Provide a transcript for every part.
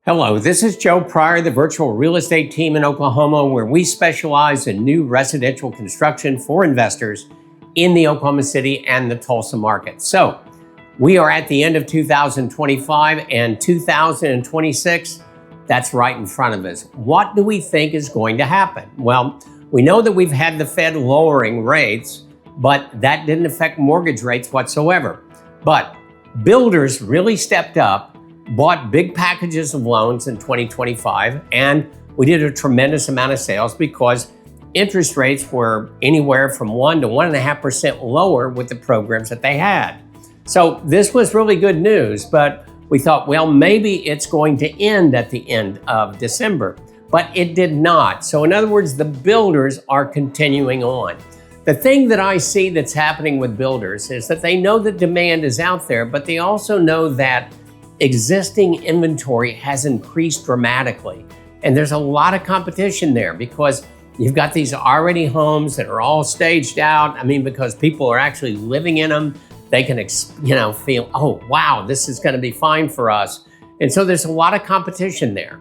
Hello, this is Joe Pryor, the virtual real estate team in Oklahoma, where we specialize in new residential construction for investors in the Oklahoma City and the Tulsa market. So we are at the end of 2025 and 2026. That's right in front of us. What do we think is going to happen? Well, we know that we've had the Fed lowering rates, but that didn't affect mortgage rates whatsoever. But builders really stepped up, bought big packages of loans in 2025, and we did a tremendous amount of sales because interest rates were anywhere from 1 to 1.5% lower with the programs that they had. So this was really good news, but we thought, well, maybe it's going to end at the end of December, but it did not. So in other words, the builders are continuing on. The thing that I see that's happening with builders is that they know that demand is out there, but they also know that existing inventory has increased dramatically. And there's a lot of competition there because you've got these already homes that are all staged out. I mean, because people are actually living in them, they can, feel, oh, wow, this is going to be fine for us. And so there's a lot of competition there.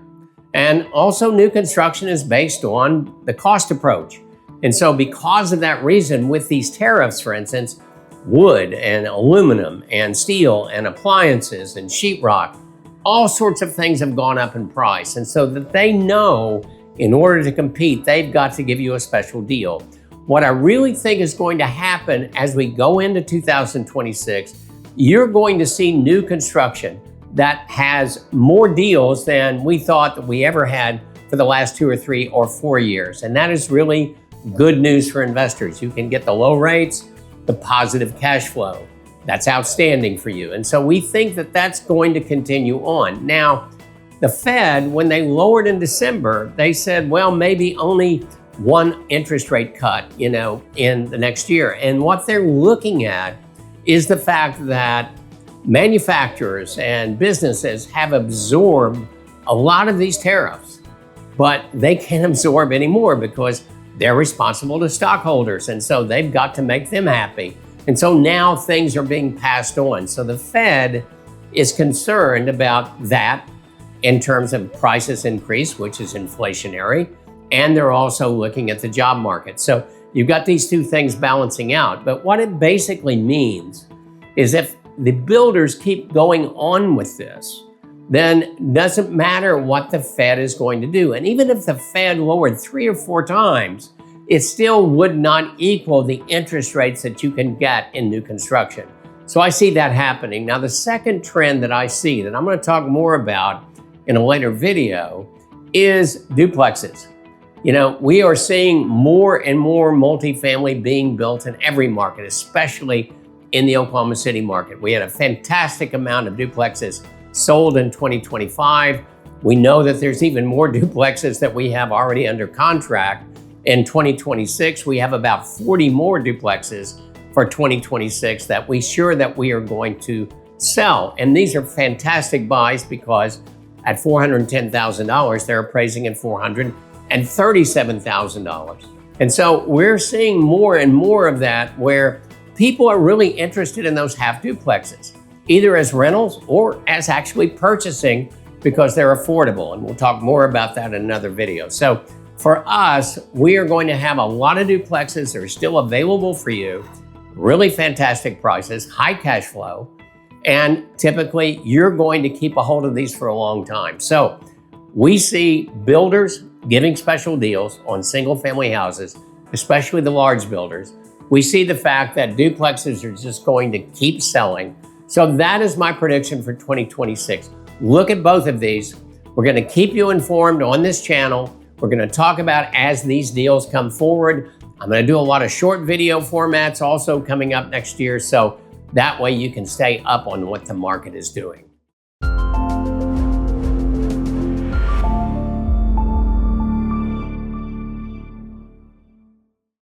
And also new construction is based on the cost approach. And so because of that reason, with these tariffs, for instance, wood and aluminum and steel and appliances and sheetrock, all sorts of things have gone up in price. And so that they know in order to compete, they've got to give you a special deal. What I really think is going to happen as we go into 2026, you're going to see new construction that has more deals than we thought that we ever had for the last 2 or 3 or 4 years. And that is really good news for investors. You can get the low rates, the positive cash flow. That's outstanding for you. And so we think that that's going to continue on. Now, the Fed, when they lowered in December, they said, well, maybe only one interest rate cut, in the next year. And what they're looking at is the fact that manufacturers and businesses have absorbed a lot of these tariffs, but they can't absorb anymore because they're responsible to stockholders. And so they've got to make them happy. And so now things are being passed on. So the Fed is concerned about that in terms of prices increase, which is inflationary. And they're also looking at the job market. So you've got these two things balancing out. But what it basically means is if the builders keep going on with this, then it doesn't matter what the Fed is going to do. And even if the Fed lowered 3 or 4 times, it still would not equal the interest rates that you can get in new construction. So I see that happening. Now, the second trend that I see that I'm going to talk more about in a later video is duplexes. We are seeing more and more multifamily being built in every market, especially in the Oklahoma City market. We had a fantastic amount of duplexes sold in 2025. We know that there's even more duplexes that we have already under contract. In 2026, we have about 40 more duplexes for 2026 that we are going to sell. And these are fantastic buys because at $410,000, they're appraising at $437,000. And so we're seeing more and more of that where people are really interested in those half duplexes, either as rentals or as actually purchasing because they're affordable. And we'll talk more about that in another video. So for us, we are going to have a lot of duplexes that are still available for you, really fantastic prices, high cash flow, and typically you're going to keep a hold of these for a long time. So we see builders giving special deals on single family houses, especially the large builders. We see the fact that duplexes are just going to keep selling. So that is my prediction for 2026. Look at both of these. We're going to keep you informed on this channel. We're going to talk about as these deals come forward. I'm going to do a lot of short video formats also coming up next year. So that way you can stay up on what the market is doing.